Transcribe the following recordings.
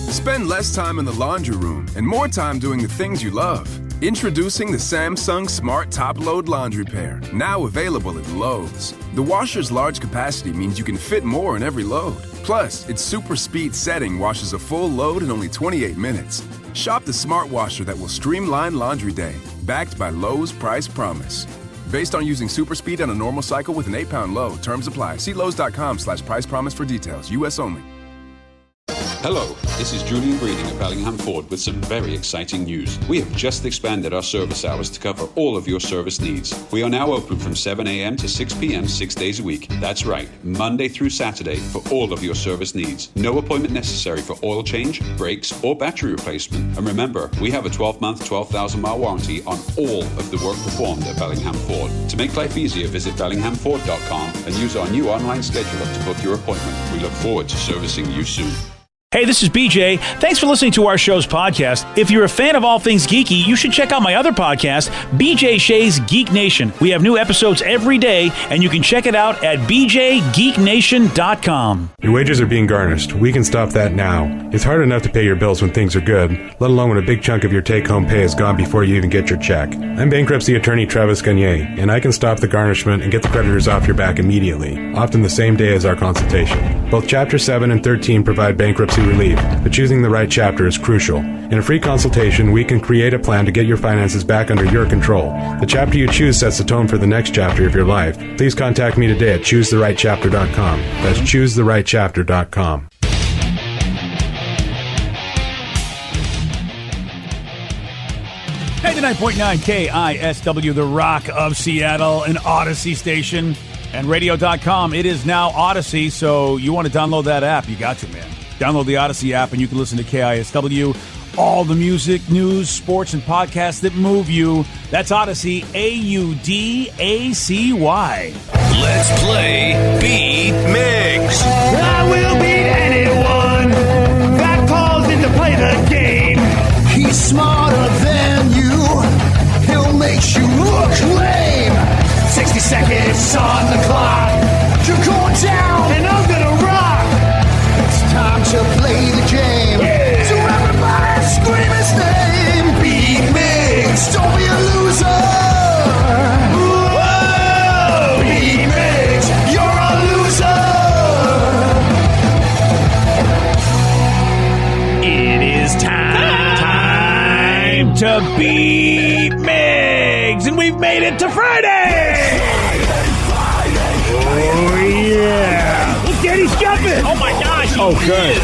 Spend less time in the laundry room and more time doing the things you love. Introducing the Samsung Smart Top Load Laundry Pair, now available at Lowe's. The washer's large capacity means you can fit more in every load. Plus, its super speed setting washes a full load in only 28 minutes. Shop the smart washer that will streamline laundry day, backed by Lowe's Price Promise. Based on using super speed on a normal cycle with an 8-pound load. Terms apply. See Lowe's.com/price promise for details. U.S. only. Hello, this is Julian Breeding at Bellingham Ford with some very exciting news. We have just expanded our service hours to cover all of your service needs. We are now open from 7 a.m. to 6 p.m. 6 days a week. That's right, Monday through Saturday for all of your service needs. No appointment necessary for oil change, brakes, or battery replacement. And remember, we have a 12-month, 12,000-mile warranty on all of the work performed at Bellingham Ford. To make life easier, visit BellinghamFord.com and use our new online scheduler to book your appointment. We look forward to servicing you soon. Hey, this is BJ. Thanks for listening to our show's podcast. If you're a fan of all things geeky, you should check out my other podcast, BJ Shea's Geek Nation. We have new episodes every day, and you can check it out at bjgeeknation.com. Your wages are being garnished. We can stop that now. It's hard enough to pay your bills when things are good, let alone when a big chunk of your take-home pay is gone before you even get your check. I'm bankruptcy attorney Travis Gagne, and I can stop the garnishment and get the creditors off your back immediately, often the same day as our consultation. Both Chapter 7 and 13 provide bankruptcy relief, but choosing the right chapter is crucial. In a free consultation, we can create a plan to get your finances back under your control. The chapter you choose sets the tone for the next chapter of your life. Please contact me today at ChooseTheRightChapter.com. That's ChooseTheRightChapter.com. Hey, 99.9 KISW, the Rock of Seattle, an Odyssey station, and radio.com. It is now Odyssey, so you want to download that app, you got to, man. Download the Odyssey app and you can listen to KISW, all the music, news, sports, and podcasts that move you. That's Odyssey, AUDACY. Let's play Beat Mix. I will beat anyone that calls in to play the game. He's smarter than you. He'll make you look lame. 60 seconds on the clock. You're going down and I'm gonna rock. It's time to play the game. Yeah. So everybody scream his name. Beat Mix. Don't be a loser. Whoa. Beat Mix. You're a loser. It is time to beat Migs, and we've made it to Friday. Oh yeah! Look, Danny's jumping. Oh my gosh. Oh good.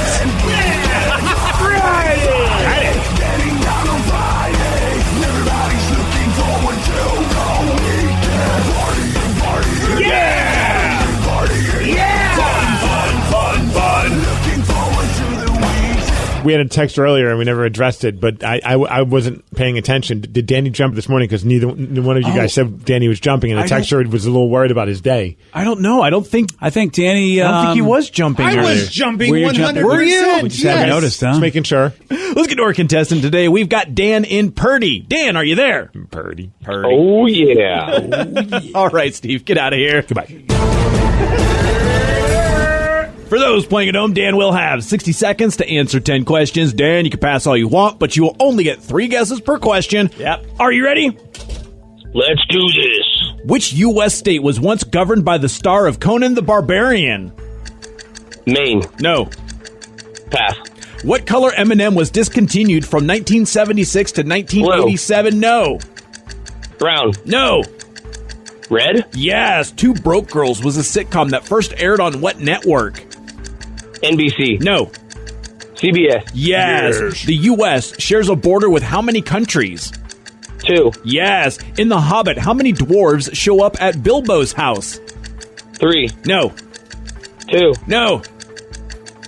Friday. Getting down on Friday. Everybody's looking forward to the weekend. Party. Yeah. Party. Yeah. Fun. Looking forward to the weekend. We had a text earlier and we never addressed it, but I wasn't paying attention. Did Danny jump this morning? Because neither one of you guys said Danny was jumping, and the texter was a little worried about his day. I don't know. I think Danny. I don't think he was jumping. I earlier. was jumping 100%. Were you? We just haven't noticed, huh? Just making sure. Let's get to our contestant today. We've got Dan in Purdy. Dan, are you there? Purdy. Oh, yeah. All right, Steve, get out of here. Goodbye. For those playing at home, Dan will have 60 seconds to answer 10 questions. Dan, you can pass all you want, but you will only get 3 guesses per question. Yep. Are you ready? Let's do this. Which U.S. state was once governed by the star of Conan the Barbarian? Maine. No. Pass. What color M&M was discontinued from 1976 to 1987? Blue. No. Brown. No. Red. Yes. Two Broke Girls was a sitcom that first aired on what network? NBC. No. CBS. Yes. The U.S. shares a border with how many countries? 2. Yes. In The Hobbit, how many dwarves show up at Bilbo's house? 3. No. 2. No.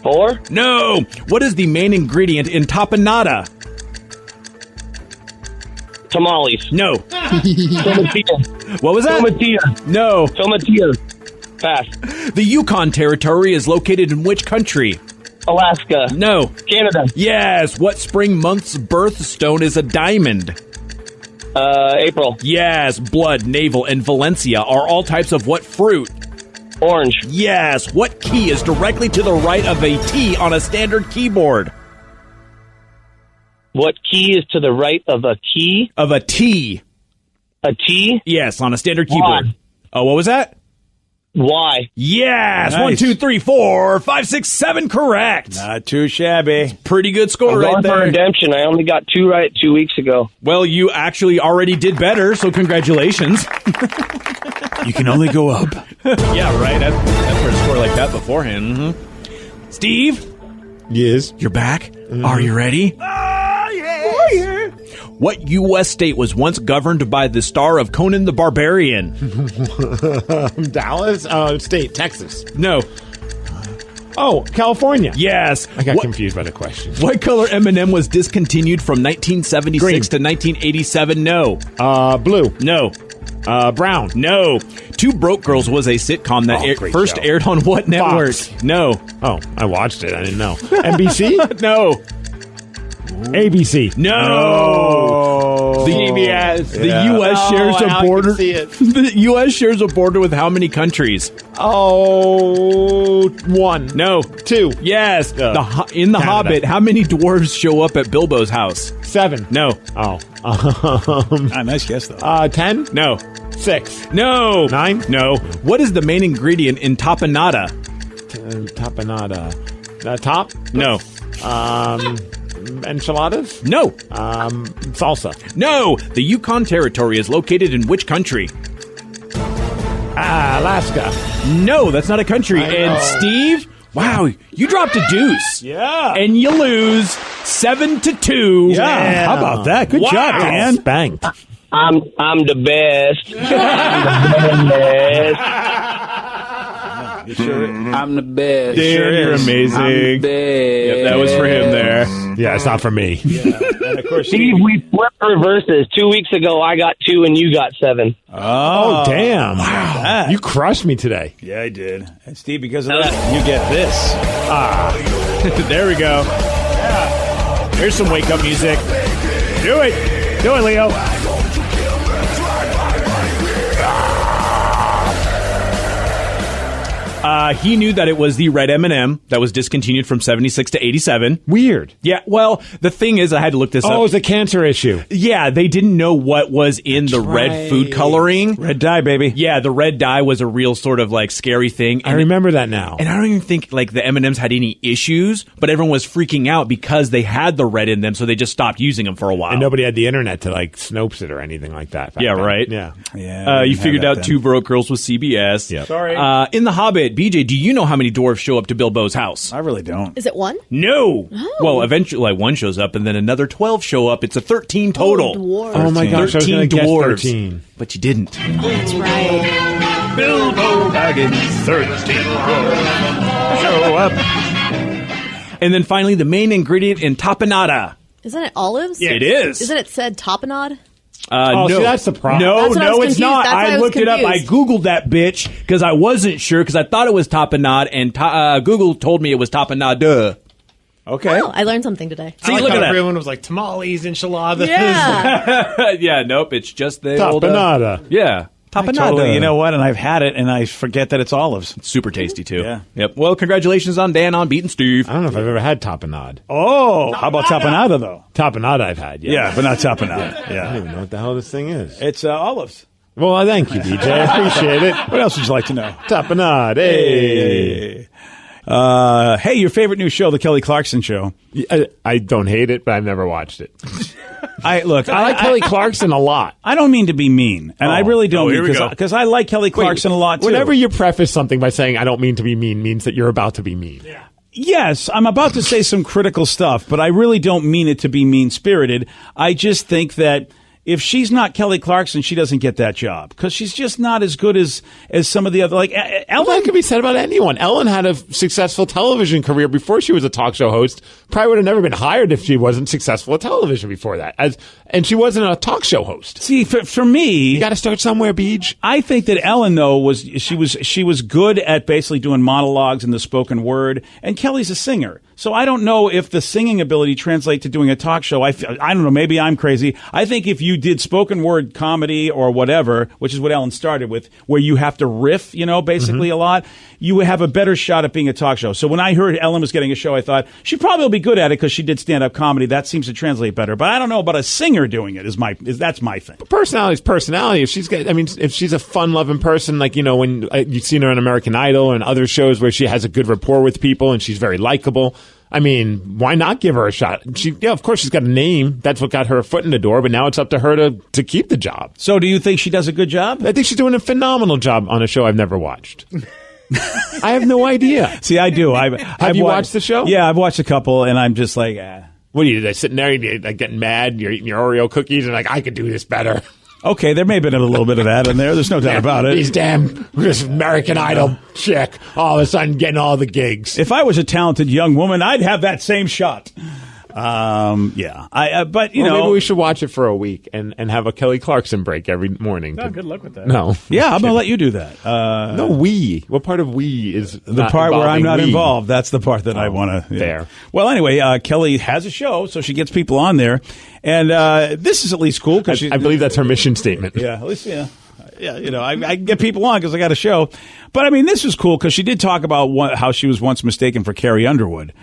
4. No. What is the main ingredient in tapenade? Tamales. No. Tomatillo. What was that? Tomatillo. No. Tomatillo. Pass. The Yukon Territory is located in which country? Alaska. No. Canada. Yes. What spring month's birthstone is a diamond? April. Yes. Blood, navel, and Valencia are all types of what fruit? Orange. Yes. What key is directly to the right of a T on a standard keyboard? What key is to the right of a key? Of a T. A T? Yes, on a standard keyboard. Y. Oh, what was that? Y. Yes. Nice. 1, 2, 3, 4, 5, 6, 7. Correct. Not too shabby. Pretty good score I'm right going for there. redemption. I only got 2 right 2 weeks ago. Well, you actually already did better, so congratulations. You can only go up. Yeah, right. I've heard a score like that beforehand. Mm-hmm. Steve, Yes. you're back. Are you ready? Oh, yeah. What U.S. state was once governed by the star of Conan the Barbarian? Dallas? State. Texas. No. Oh, California. Yes. I got What- confused by the question. What color M&M was discontinued from 1976 Green. to 1987? No. Blue. No. Brown. No. Two Broke Girls was a sitcom that great first show. aired on what network? Fox. No. Oh, I watched it. I didn't know. NBC? No. ABC. No. CBS. The U.S. shares now I a can border. see it. The U.S. shares a border with how many countries? Oh, 1. No. 2. Yes. In the Canada. Hobbit, how many dwarves show up at Bilbo's house? 7. No. Oh. Nice guess, though. 10. No. 6. No. 9. No. What is the main ingredient in tapenade? Tapenada. Top? No. Enchiladas? No. Salsa. No. The Yukon Territory is located in which country? Alaska. No, that's not a country. I And know. Steve, wow, you dropped a deuce. Yeah. And you lose 7-2. Yeah. How about that? Good job, Dan. Spanked. I'm the best. I'm the best. I'm the best. Dan, you're amazing. I'm the best. Yep, that was for him there. Yeah, it's not for me. And of course, Steve, we flipped reverses. 2 weeks ago, I got 2 and you got 7. Oh, damn. Wow. You crushed me today. Yeah, I did. And Steve, because of that, you get this. There we go. Here's some wake up music. Do it. Do it, Leo. He knew that it was the red M&M that was discontinued from 76 to 87. Weird. Yeah, well, the thing is, I had to look this up. Oh, it's a cancer issue. Yeah, they didn't know what was in the red food coloring. Red dye, baby. Yeah, the red dye was a real sort of like scary thing. I remember that now. And I don't even think like the M&Ms had any issues, but everyone was freaking out because they had the red in them, so they just stopped using them for a while. And nobody had the internet to like Snopes it or anything like that. back Yeah, then. right? Yeah. Yeah. You figured out Two Broke Girls with CBS. Yep. Sorry. In The Hobbit, BJ, do you know how many dwarves show up to Bilbo's house? I really don't. Is it 1? No. Oh. Well, eventually, like one shows up, and then another 12 show up. It's a 13 total. dwarves. Oh my gosh, I was 13 going to guess dwarves. 13. But you didn't. That's right. Bilbo Baggins, 13 dwarves show up. And then finally, the main ingredient in tapenade. Isn't it olives? It is. Isn't it said tapenade? Oh, no. see, that's the problem. No, That's what I was it's confused. not. That's why I I was looked it up. I confused. Googled that bitch because I wasn't sure because I thought it was tapenade, and Google told me it was tapenade. Okay. Oh, I learned something today. See, look at that. Everyone was like tamales, enchiladas. Yeah. Yeah, nope, it's just the old... Tapenada. Yeah, tapenade. Totally. You know what? And I've had it, and I forget that it's olives. Super tasty, too. Yeah. Yep. Well, congratulations on Dan on beating Steve. I don't know if I've ever had tapenade. Oh, how about tapenada, though? Tapenade I've had, yeah. Yeah, but not tapenade. I don't Yeah. even know what the hell this thing is. It's olives. Well, thank you, DJ. I appreciate it. What else would you like to know? Tapenade. Hey. Hey, your favorite new show, The Kelly Clarkson Show. I don't hate it, but I've never watched it. I like Kelly Clarkson a lot. I don't mean to be mean, and I really don't here we go. because I like Kelly Clarkson a lot, too. Whenever you preface something by saying, I don't mean to be mean, means that you're about to be mean. Yeah. Yes, I'm about to say some critical stuff, but I really don't mean it to be mean-spirited. I just think that if she's not Kelly Clarkson, she doesn't get that job because she's just not as good as some of the other. Like Well, Ellen, that could be said about anyone. Ellen had a successful television career before she was a talk show host. Probably would have never been hired if she wasn't successful at television before that. And she wasn't a talk show host. see for me, You got to start somewhere, Beej. I think that Ellen though was good at basically doing monologues and the spoken word, and Kelly's a singer. So I don't know if the singing ability translates to doing a talk show. I don't know. Maybe I'm crazy. I think if you did spoken word comedy or whatever, which is what Ellen started with, where you have to riff, basically a lot, you would have a better shot at being a talk show. So when I heard Ellen was getting a show, I thought she probably will be good at it because she did stand-up comedy. That seems to translate better. But I don't know about a singer doing it. That's my thing. Personality is personality. If she's a fun-loving person, like when you've seen her on American Idol and other shows where she has a good rapport with people and she's very likable. I mean, why not give her a shot? Of course, she's got a name. That's what got her a foot in the door. But now it's up to her to keep the job. So, do you think she does a good job? I think she's doing a phenomenal job on a show I've never watched. I have no idea. See, I do. Have you watched the show? Yeah, I've watched a couple, and I'm just like, What are you sitting there, you're getting mad, you're eating your Oreo cookies, and I could do this better. Okay, there may have been a little bit of that in there. There's no doubt about it. This American Idol chick, all of a sudden getting all the gigs. If I was a talented young woman, I'd have that same shot. Yeah. But maybe we should watch it for a week and have a Kelly Clarkson break every morning. No, good luck with that. No. Yeah, I'm going to let you do that. No, we. What part of we is the part where I'm not involved? That's the part that I want to. There. Well, anyway, Kelly has a show, so she gets people on there, and this is at least cool because I believe that's her mission statement. Yeah, at least I get people on because I got a show. But I mean, this is cool because she did talk about how she was once mistaken for Carrie Underwood.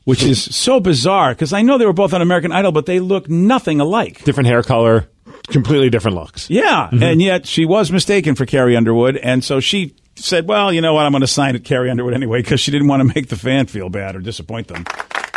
Which is so bizarre because I know they were both on American Idol, but they look nothing alike. Different hair color, completely different looks. Yeah, and yet she was mistaken for Carrie Underwood, and so she said, well, you know what, I'm going to sign at Carrie Underwood anyway because she didn't want to make the fan feel bad or disappoint them.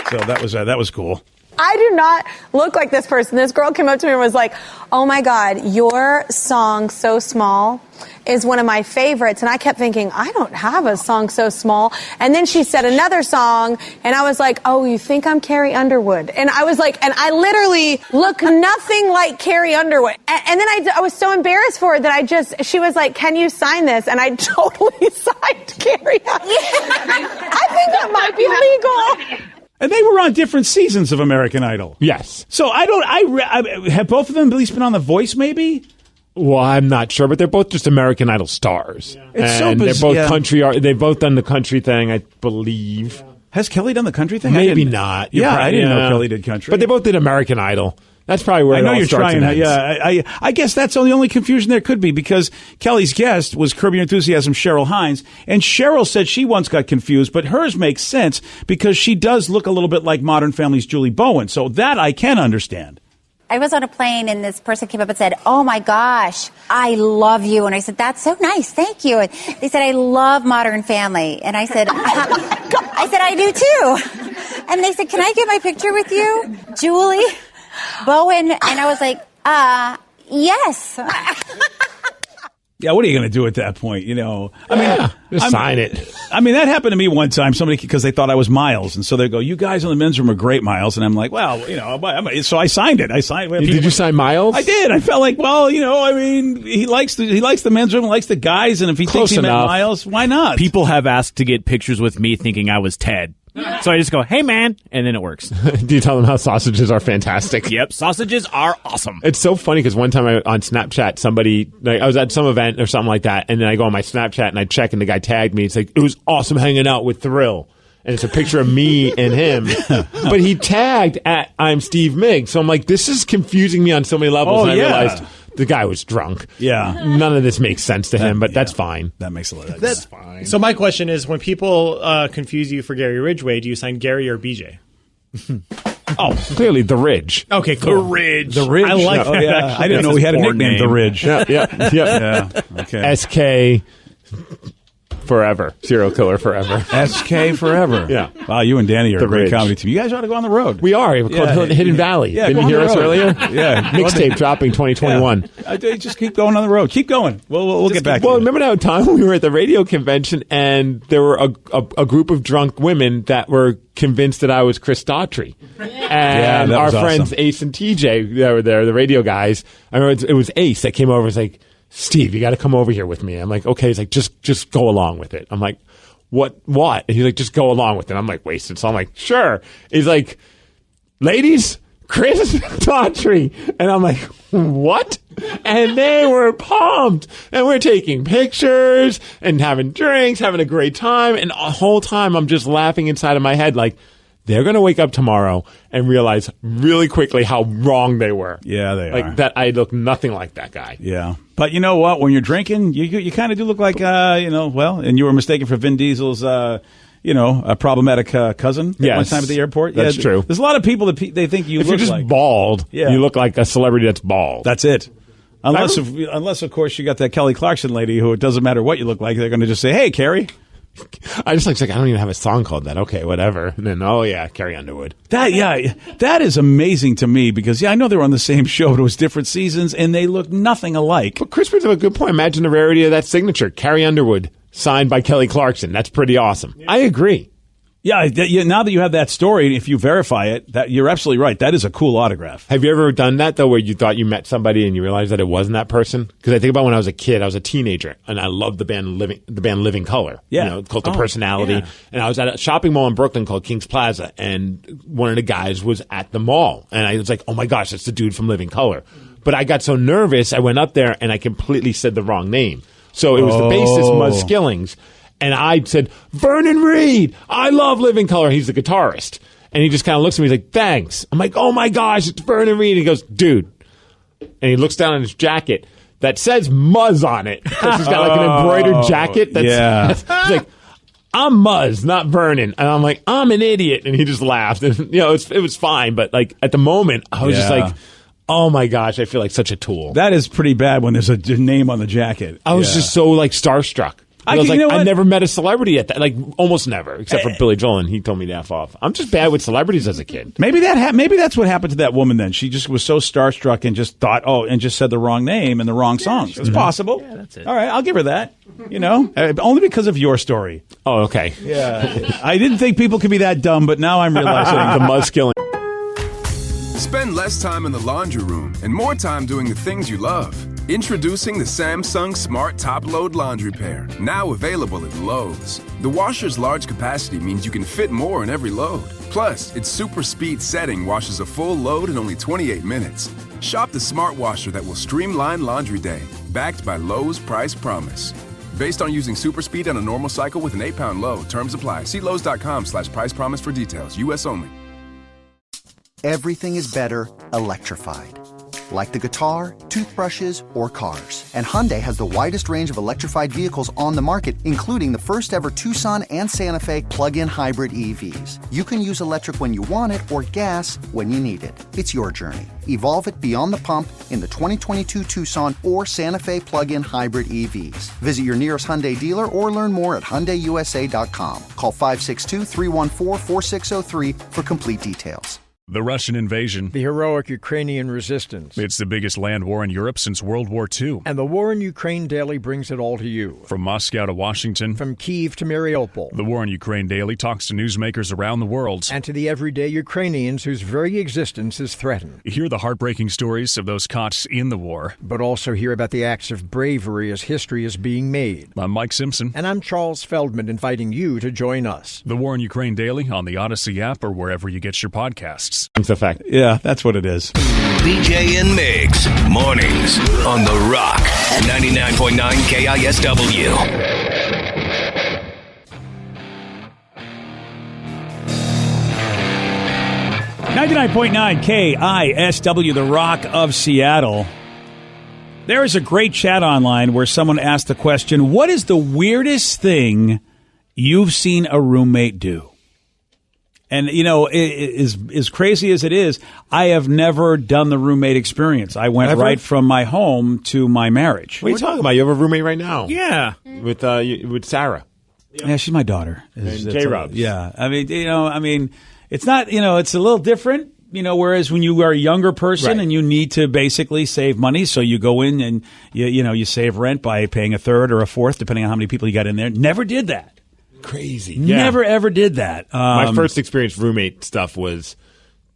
So that was cool. I do not look like this person. This girl came up to me and was like, oh my God, your song So Small is one of my favorites. And I kept thinking, I don't have a song so small. And then she said another song and I was like, oh, you think I'm Carrie Underwood? And I was like, and I literally look nothing like Carrie Underwood. And then I was so embarrassed for her that she was like, can you sign this? And I totally signed Carrie Underwood. I think that might be illegal. And they were on different seasons of American Idol. Yes. So I have both of them at least been on The Voice, maybe? Well, I'm not sure, but they're both just American Idol stars. Yeah. And they're both country. They've both done the country thing, I believe. Has Kelly done the country thing? Maybe not. I didn't know Kelly did country. But they both did American Idol. That's probably where I know it all you're starts trying. and ends. Yeah, I guess that's the only confusion there could be because Kelly's guest was Curb Your Enthusiasm Cheryl Hines, and Cheryl said she once got confused, but hers makes sense because she does look a little bit like Modern Family's Julie Bowen, so that I can understand. I was on a plane and this person came up and said, oh my gosh, I love you. And I said, that's so nice. Thank you. And they said, I love Modern Family. And I said, I do too. And they said, can I get my picture with you, Julie Bowen? And I was like, yes. Yeah, what are you going to do at that point? Just sign it. I mean, that happened to me one time. Somebody, because they thought I was Miles, and so they go, "You guys in the men's room are great, Miles." And I'm like, "Well, so I signed it. Did you sign Miles? I did. I felt like, well, he likes the men's room, likes the guys, and if he thinks he meant Miles, why not? People have asked to get pictures with me, thinking I was Ted. So I just go, hey, man, and then it works. Do you tell them how sausages are fantastic? Yep, sausages are awesome. It's so funny because one time on Snapchat, I was at some event or something like that, and then I go on my Snapchat and I check, and the guy tagged me. It's like, it was awesome hanging out with Thrill. And it's a picture of me and him. But he tagged at I'm Steve Miggs. So I'm like, this is confusing me on so many levels. And I realized the guy was drunk. Yeah. None of this makes sense to him, but that's fine. That makes a lot of sense. That's fine. So my question is, when people confuse you for Gary Ridgway, do you sign Gary or BJ? Oh, clearly the Ridge. Okay, cool. The Ridge. I like that. Oh, yeah. I didn't know we had a nickname, The Ridge. Yeah. Okay. SK forever. Serial killer forever. SK forever. Yeah. Wow, you and Danny are a great Ridge. comedy team. You guys ought to go on the road. We are. We're called Hidden Valley. Yeah, didn't you hear us earlier? Yeah. Mixtape dropping 2021. Yeah. Just keep going on the road. Keep going. We'll get back to Well, you. remember that time we were at the radio convention and there were a group of drunk women that were convinced that I was Chris Daughtry. And our friends Ace and TJ, they were there, the radio guys. I remember it was Ace that came over and was like, Steve, you got to come over here with me. I'm like, okay. He's like, just go along with it. I'm like, what? And he's like, just go along with it. I'm like, wasted. So I'm like, sure. He's like, ladies, Chris Daughtry. And I'm like, what? And they were pumped. And we're taking pictures and having drinks, having a great time. And the whole time I'm just laughing inside of my head like, they're going to wake up tomorrow and realize really quickly how wrong they were. Yeah, they are. That I look nothing like that guy. Yeah. But you know what? When you're drinking, you kind of do look like, and you were mistaken for Vin Diesel's, a problematic cousin at one time at the airport. That's true. There's a lot of people that they think you if look you're just bald, you look like a celebrity that's bald. That's it. Unless, of course, you got that Kelly Clarkson lady who it doesn't matter what you look like. They're going to just say, hey, Carrie. I just like, I don't even have a song called that. Okay, whatever. And then, Carrie Underwood. That is amazing to me because, I know they were on the same show, but it was different seasons, and they look nothing alike. But Chris brings up a good point. Imagine the rarity of that signature. Carrie Underwood, signed by Kelly Clarkson. That's pretty awesome. Yeah. I agree. Yeah, now that you have that story, if you verify it, that you're absolutely right. That is a cool autograph. Have you ever done that, though, where you thought you met somebody and you realized that it wasn't that person? Because I think about when I was a kid, I was a teenager, and I loved the band Living Colour. Yeah. Cult of Personality. Yeah. And I was at a shopping mall in Brooklyn called Kings Plaza, and one of the guys was at the mall. And I was like, oh, my gosh, that's the dude from Living Colour. But I got so nervous, I went up there, and I completely said the wrong name. So it was the bassist, Muzz Skillings. And I said, Vernon Reid, I love Living Colour. He's the guitarist. And he just kind of looks at me. He's like, thanks. I'm like, oh, my gosh, it's Vernon Reid. And he goes, dude. And he looks down at his jacket that says Muzz on it. Because he's got like an embroidered jacket. He's like, I'm Muzz, not Vernon. And I'm like, I'm an idiot. And he just laughed. And, it was fine. But like at the moment, I was just like, oh, my gosh, I feel like such a tool. That is pretty bad when there's a name on the jacket. I was just so like starstruck. I never met a celebrity at that, like almost never, except for Billy Joel, and he told me to F off. I'm just bad with celebrities as a kid. Maybe that's what happened to that woman then. She just was so starstruck and just thought, and just said the wrong name and the wrong songs. Sure. It's possible. Yeah, that's it. All right, I'll give her that. Only because of your story. Oh, okay. Yeah. I didn't think people could be that dumb, but now I'm realizing the Muzz Skilling. Spend less time in the laundry room and more time doing the things you love. Introducing the Samsung Smart Top Load Laundry Pair, now available at Lowe's. The washer's large capacity means you can fit more in every load. Plus, its super speed setting washes a full load in only 28 minutes. Shop the smart washer that will streamline laundry day, backed by Lowe's Price Promise. Based on using super speed on a normal cycle with an 8-pound load, terms apply. See Lowe's.com/price promise for details. U.S. only. Everything is better electrified. Like the guitar, toothbrushes, or cars. And Hyundai has the widest range of electrified vehicles on the market, including the first ever Tucson and Santa Fe plug-in hybrid EVs. You can use electric when you want it or gas when you need it. It's your journey. Evolve it beyond the pump in the 2022 Tucson or Santa Fe plug-in hybrid EVs. Visit your nearest Hyundai dealer or learn more at HyundaiUSA.com. Call 562-314-4603 for complete details. The Russian invasion. The heroic Ukrainian resistance. It's the biggest land war in Europe since World War II. And the War in Ukraine Daily brings it all to you. From Moscow to Washington. From Kyiv to Mariupol. The War in Ukraine Daily talks to newsmakers around the world. And to the everyday Ukrainians whose very existence is threatened. Hear the heartbreaking stories of those caught in the war. But also hear about the acts of bravery as history is being made. I'm Mike Simpson. And I'm Charles Feldman, inviting you to join us. The War in Ukraine Daily on the Odyssey app or wherever you get your podcasts. It's a fact. Yeah, that's what it is. BJ and Migs, mornings on The Rock, 99.9 KISW. .9 KISW, The Rock of Seattle. There is a great chat online where someone asked the question, what is the weirdest thing you've seen a roommate do? And, as crazy as it is, I have never done the roommate experience. I went right from my home to my marriage. What are you talking about? You have a roommate right now. Yeah. With Sarah. Yeah, she's my daughter. J-Rubs. Yeah. It's not, it's a little different, whereas when you are a younger person and you need to basically save money, so you go in and, you save rent by paying a third or a fourth, depending on how many people you got in there. Never did that. Crazy. Yeah. Never, ever did that. My first experience roommate stuff was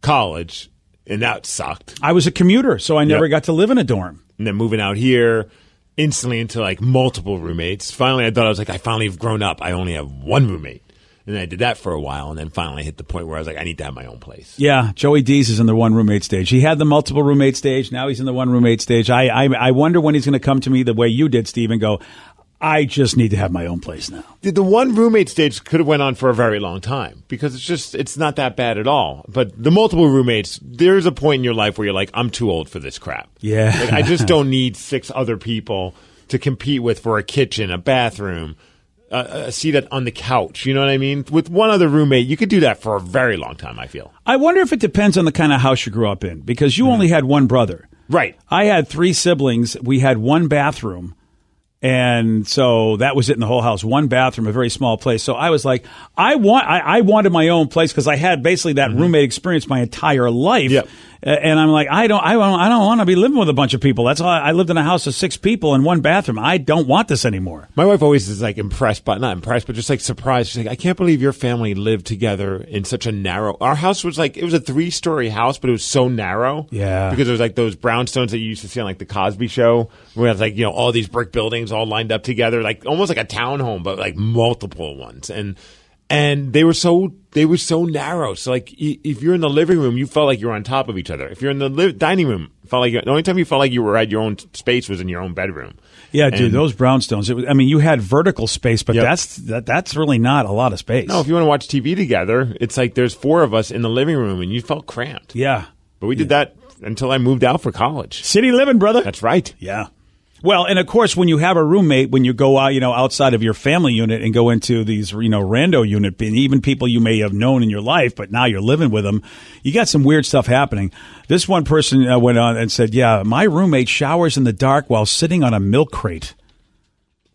college, and that sucked. I was a commuter, so I never got to live in a dorm. And then moving out here, instantly into like multiple roommates. Finally, I thought I finally have grown up. I only have one roommate. And I did that for a while, and then finally hit the point where I was like, I need to have my own place. Yeah, Joey Dees is in the one roommate stage. He had the multiple roommate stage. Now he's in the one roommate stage. I wonder when he's going to come to me the way you did, Steve, and go, I just need to have my own place now. The one roommate stage could have went on for a very long time because it's not that bad at all. But the multiple roommates, there's a point in your life where you're like, I'm too old for this crap. Yeah. Like, I just don't need 6 other people to compete with for a kitchen, a bathroom, a seat on the couch. You know what I mean? With one other roommate, you could do that for a very long time, I feel. I wonder if it depends on the kind of house you grew up in, because you only had one brother. Right. I had 3 siblings. We had one bathroom. And so that was it in the whole house. One bathroom, a very small place. So I was like, I wanted my own place because I had basically that roommate experience my entire life. Yep. And I'm like, I don't want to be living with a bunch of people. That's all. I lived in a house of 6 people in one bathroom. I don't want this anymore. My wife always is like not impressed, but just like surprised. She's like, I can't believe your family lived together in such a narrow. Our house was like, it was a 3-story house, but it was so narrow. Yeah. Because it was like those brownstones that you used to see on like the Cosby Show, where it's like, all these brick buildings all lined up together, like almost like a townhome, but like multiple ones. And they were so narrow. So like, if you're in the living room, you felt like you were on top of each other. If you're in the dining room, felt like the only time you felt like you were at your own space was in your own bedroom. Yeah, dude, those brownstones. You had vertical space, but that's really not a lot of space. No, if you want to watch TV together, it's like there's 4 of us in the living room, and you felt cramped. Yeah, but we did that until I moved out for college. City living, brother. That's right. Yeah. Well, and of course, when you have a roommate, when you go out, outside of your family unit and go into these, rando unit, even people you may have known in your life, but now you're living with them, you got some weird stuff happening. This one person went on and said, yeah, my roommate showers in the dark while sitting on a milk crate.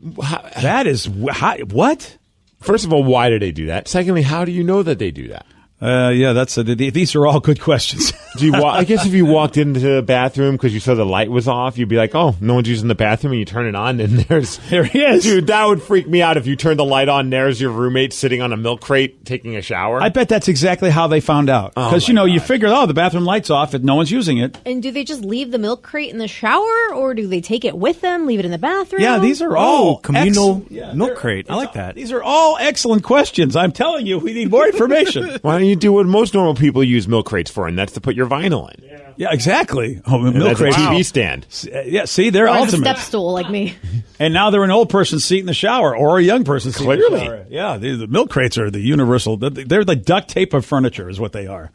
That is, what? First of all, why do they do that? Secondly, how do you know that they do that? Yeah, these are all good questions. I guess if you walked into the bathroom because you saw the light was off, you'd be like, oh, no one's using the bathroom, and you turn it on, and there he is. Dude, that would freak me out if you turn the light on, and there's your roommate sitting on a milk crate taking a shower. I bet that's exactly how they found out. Because, you figure, the bathroom light's off and no one's using it. And do they just leave the milk crate in the shower, or do they take it with them, leave it in the bathroom? Yeah, these are all communal milk crate. I like that. These are all excellent questions. I'm telling you, we need more information. Why don't you do what most normal people use milk crates for, and that's to put your vinyl in? Yeah, exactly. Oh, milk crate. A TV stand. Yeah, see, they're ultimate. A step stool like me. And now they're an old person's seat in the shower, or a young person's seat in the shower. Yeah, the milk crates are the universal. They're the duct tape of furniture is what they are.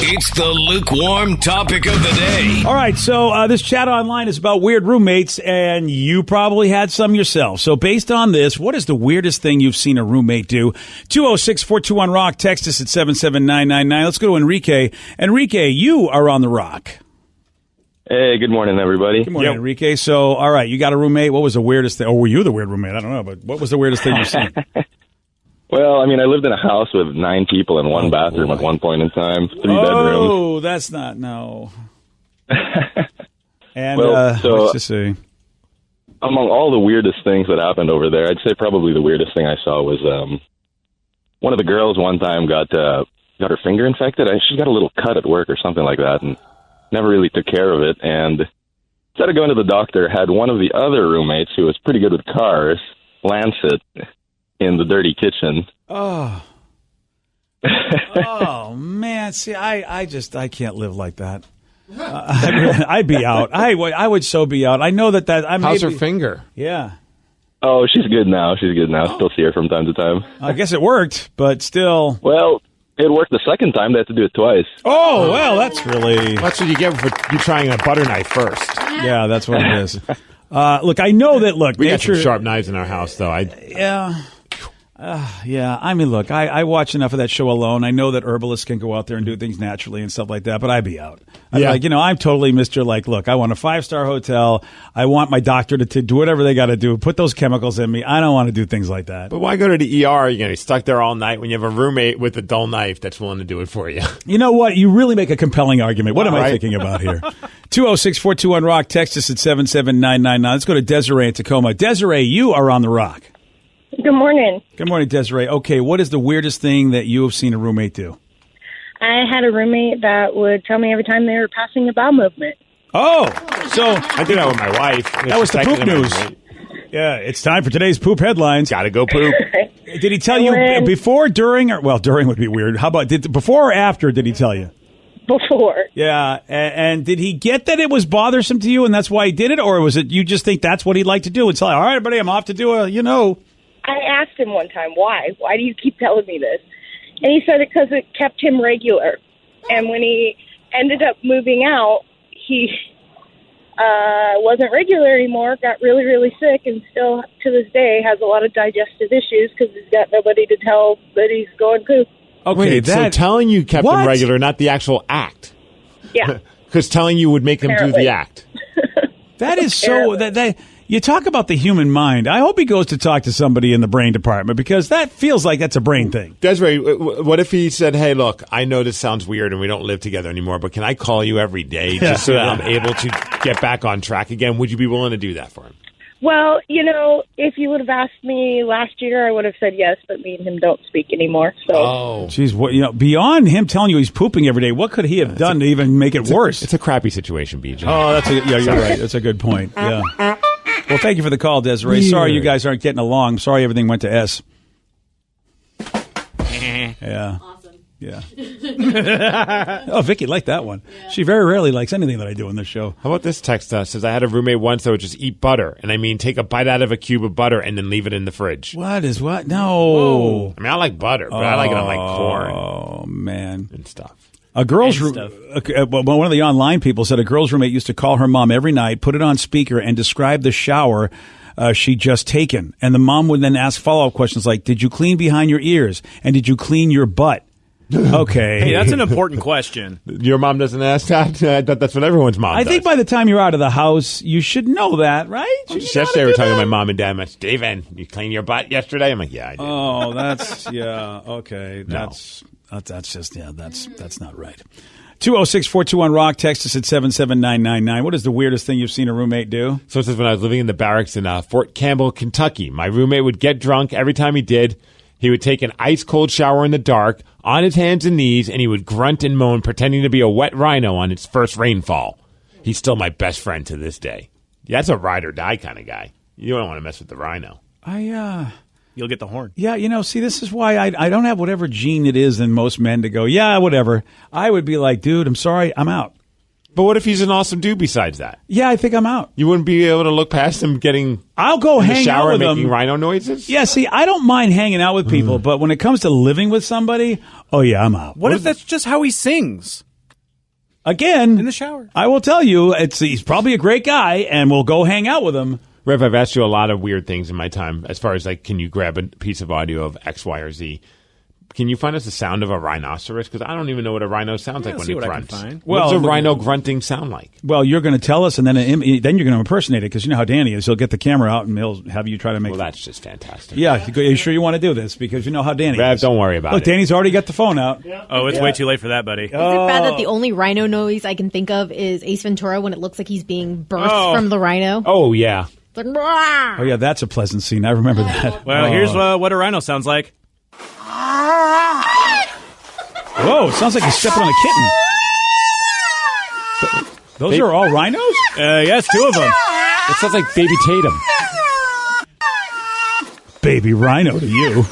It's the lukewarm topic of the day. All right, so this chat online is about weird roommates, and you probably had some yourself. So based on this, what is the weirdest thing you've seen a roommate do? 206-421-ROCK. Text us at 77999. Let's go to Enrique. Enrique, you are on the Rock. Hey, good morning, everybody. Good morning, Enrique. So, all right, you got a roommate. What was the weirdest thing? Or were you the weird roommate? I don't know, but what was the weirdest thing you've seen? Well, I lived in a house with 9 people in one bathroom at one point in time, 3 bedrooms. Oh, that's not, no. And well, let's just see. Among all the weirdest things that happened over there, I'd say probably the weirdest thing I saw was one of the girls one time got her finger infected. She got a little cut at work or something like that and never really took care of it. And instead of going to the doctor, had one of the other roommates, who was pretty good with cars, lance it in the dirty kitchen. Oh. Oh, man. See, I can't live like that. I'd be out. I would so be out. I know that. How's her finger? Yeah. Oh, she's good now. Still see her from time to time. I guess it worked, but still. Well, it worked the second time. They had to do it twice. Oh, well, that's what you get for you trying a butter knife first. Yeah, that's what it is. Look, I know that. Look, we got some sharp knives in our house, though. Yeah. Yeah, look, I watch enough of that show alone. I know that herbalists can go out there and do things naturally and stuff like that, but I'd be out. I'm totally Mr. Look, I want a 5-star hotel. I want my doctor to do whatever they got to do. Put those chemicals in me. I don't want to do things like that. But why go to the ER? You're going to be stuck there all night when you have a roommate with a dull knife that's willing to do it for you. You know what? You really make a compelling argument. What am I thinking about here? 206-421-ROCK. Text us at 77999. Let's go to Desiree in Tacoma. Desiree, you are on the Rock. Good morning. Good morning, Desiree. Okay, what is the weirdest thing that you have seen a roommate do? I had a roommate that would tell me every time they were passing a bowel movement. Oh, so I did that with my wife. That was the poop news. Yeah, it's time for today's poop headlines. Gotta go poop. Did he tell you before, during, or during would be weird? How about before or after? Did he tell you? before. Yeah, and did he get that it was bothersome to you and that's why he did it? Or was it you just think that's what he'd like to do? It's like, all right, buddy, I'm off to do a, I asked him one time, why? Why do you keep telling me this? And he said it because it kept him regular. And when he ended up moving out, he wasn't regular anymore, got really, really sick, and still to this day has a lot of digestive issues because he's got nobody to tell that he's going poop. Okay, so telling you kept him regular, not the actual act. Yeah. Because telling you would make him do the act. That is so... that you talk about the human mind. I hope he goes to talk to somebody in the brain department because that feels like that's a brain thing. Desiree, what if he said, hey, look, I know this sounds weird and we don't live together anymore, but can I call you every day just so that I'm able to get back on track again? Would you be willing to do that for him? Well, if you would have asked me last year, I would have said yes, but me and him don't speak anymore. So. Oh. Jeez, beyond him telling you he's pooping every day, what could he have done to even make it worse? It's a crappy situation, BJ. Oh, you're right. That's a good point. Yeah. Well, thank you for the call, Desiree. Sorry you guys aren't getting along. Sorry everything went to S. Yeah. Awesome. Yeah. Oh, Vicky liked that one. Yeah. She very rarely likes anything that I do in this show. How about this text says, I had a roommate once that would just eat butter. And I mean, take a bite out of a cube of butter and then leave it in the fridge. What? No. Whoa. I mean, I like butter, but I like it on like corn. Oh, man. And stuff. A girl's one of the online people said a girl's roommate used to call her mom every night, put it on speaker, and describe the shower she'd just taken. And the mom would then ask follow-up questions like, did you clean behind your ears? And did you clean your butt? Okay. Hey, that's an important question. Your mom doesn't ask that? That's what everyone's mom does. I think by the time you're out of the house, you should know that, right? Yesterday we were talking to my mom and dad. I'm like, Steven, you clean your butt yesterday? I'm like, yeah, I did. Oh, okay. That's not right. 206-421-ROCK. Text us at 77999. What is the weirdest thing you've seen a roommate do? So it says when I was living in the barracks in Fort Campbell, Kentucky, my roommate would get drunk. Every time he did, he would take an ice-cold shower in the dark on his hands and knees, and he would grunt and moan, pretending to be a wet rhino on its first rainfall. He's still my best friend to this day. Yeah, that's a ride or die kind of guy. You don't want to mess with the rhino. You'll get the horn. Yeah, see, this is why I don't have whatever gene it is in most men to go, yeah, whatever. I would be like, dude, I'm sorry, I'm out. But what if he's an awesome dude besides that? Yeah, I think I'm out. You wouldn't be able to look past him getting I'll go in hang the shower out with making him. rhino noises? Yeah, see, I don't mind hanging out with people, but when it comes to living with somebody, oh yeah, I'm out. What if that's just how he sings? Again, in the shower. I will tell you, he's probably a great guy, and we'll go hang out with him. Rev, I've asked you a lot of weird things in my time as far as, like, can you grab a piece of audio of X, Y, or Z? Can you find us the sound of a rhinoceros? Because I don't even know what a rhino sounds like when it grunts. What does a rhino grunting sound like? Well, you're going to tell us, and then you're going to impersonate it, because you know how Danny is. He'll get the camera out, and he'll have you try to make it. Well, that's just fantastic. Yeah, are you sure you want to do this? Because you know how Danny Rev, is. don't worry about it. Look, Danny's already got the phone out. Yeah. Oh, it's way too late for that, buddy. Is it bad that the only rhino noise I can think of is Ace Ventura when it looks like he's being birthed from the rhino? Oh, yeah. It's like, oh, yeah, that's a pleasant scene. I remember that. Well, here's what a rhino sounds like. Whoa, it sounds like he's stepping on a kitten. Those are all rhinos? Yes, two of them. It sounds like Baby Tatum. Baby rhino to you.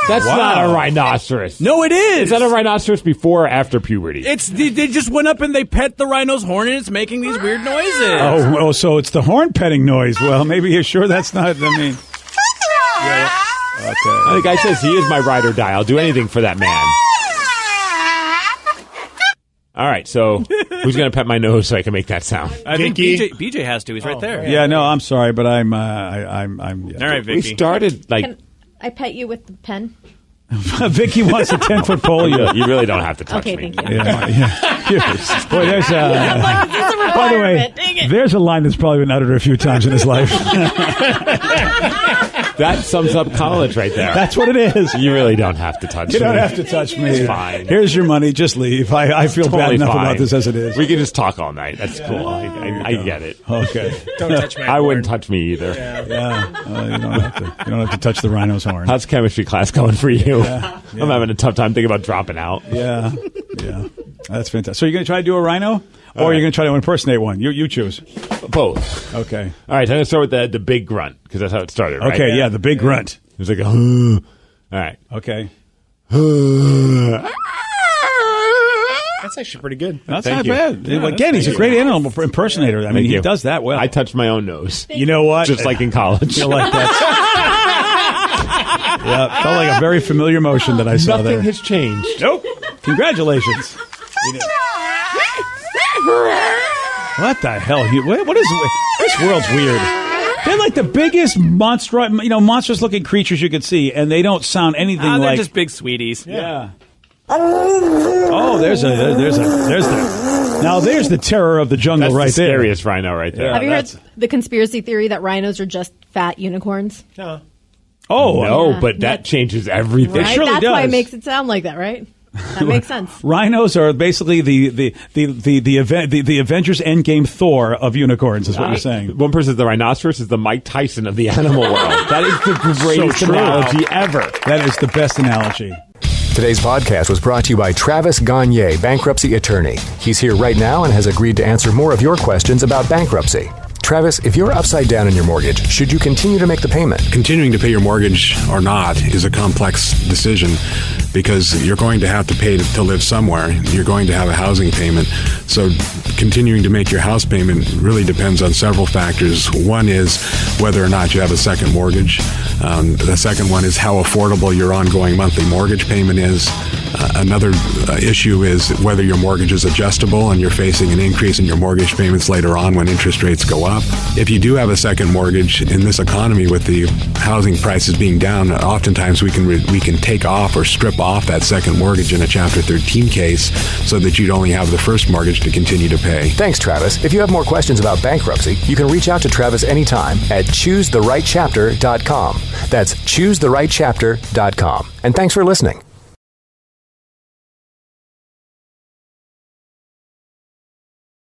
That's not a rhinoceros. No, it is. Is that a rhinoceros before or after puberty? They just went up and they pet the rhino's horn and it's making these weird noises. Oh, so it's the horn petting noise. Well, maybe you're sure that's not, yeah. Okay. The guy says he is my ride or die. I'll do anything for that man. All right, so who's going to pet my nose so I can make that sound? I think BJ has to. He's right there. Yeah, no, I'm sorry, but I'm All right, Vicky. We started like. Can I pet you with the pen? Vicky wants a 10-foot pole. You really don't have to touch me. Okay, thank you. Yeah. Boy, there's by the way, there's a line that's probably been uttered a few times in his life. That sums up college right there. That's what it is. You really don't have to touch me. You don't have to touch me. It's fine. Here's your money. Just leave. I feel totally bad enough fine. about this as it is. We can just talk all night. That's cool. I get it. Okay. Don't touch me. I wouldn't touch me either. Yeah. You don't have to touch the rhino's horn. How's chemistry class going for you? Yeah. I'm having a tough time thinking about dropping out. Yeah. That's fantastic. So you're going to try to do a rhino? Or you're going to try to impersonate one? You choose. Both. Okay. All right, I'm going to start with the big grunt, because that's how it started, right? Okay, yeah, the big grunt. It was like a... All right. Okay. That's actually pretty good. That's Thank not you. bad. Again, he's a great animal impersonator. I mean, he does that well. I touched my own nose. You know what? Just like in college. I feel like that. Yeah, felt like a very familiar motion that I saw there. Nothing has changed. Nope. Congratulations. What the hell? What is this world's weird? They're like the biggest monstrous looking creatures you could see, and they don't sound anything they're like just big sweeties. Yeah. Oh, there's the terror of the jungle. That's right the there. Scariest rhino right there. Yeah, Have you heard the conspiracy theory that rhinos are just fat unicorns? No. Oh no, Yeah. but that changes everything. Right? It surely That's does. why it makes it sound like that, right? That makes sense. Rhinos are basically the Avengers Endgame Thor of unicorns, is what you're saying. One person says the rhinoceros is the Mike Tyson of the animal world. That is the greatest true. analogy ever. That is the best analogy. Today's podcast was brought to you by Travis Gagne, bankruptcy attorney. He's here right now and has agreed to answer more of your questions about bankruptcy. Travis, if you're upside down in your mortgage, should you continue to make the payment? Continuing to pay your mortgage or not is a complex decision because you're going to have to pay to live somewhere. You're going to have a housing payment. So continuing to make your house payment really depends on several factors. One is whether or not you have a second mortgage. The second one is how affordable your ongoing monthly mortgage payment is. Another issue is whether your mortgage is adjustable and you're facing an increase in your mortgage payments later on when interest rates go up. If you do have a second mortgage in this economy with the housing prices being down, oftentimes we can take off or strip off that second mortgage in a Chapter 13 case so that you'd only have the first mortgage to continue to pay. Thanks, Travis. If you have more questions about bankruptcy, you can reach out to Travis anytime at choosetherightchapter.com. That's choosetherightchapter.com. And thanks for listening.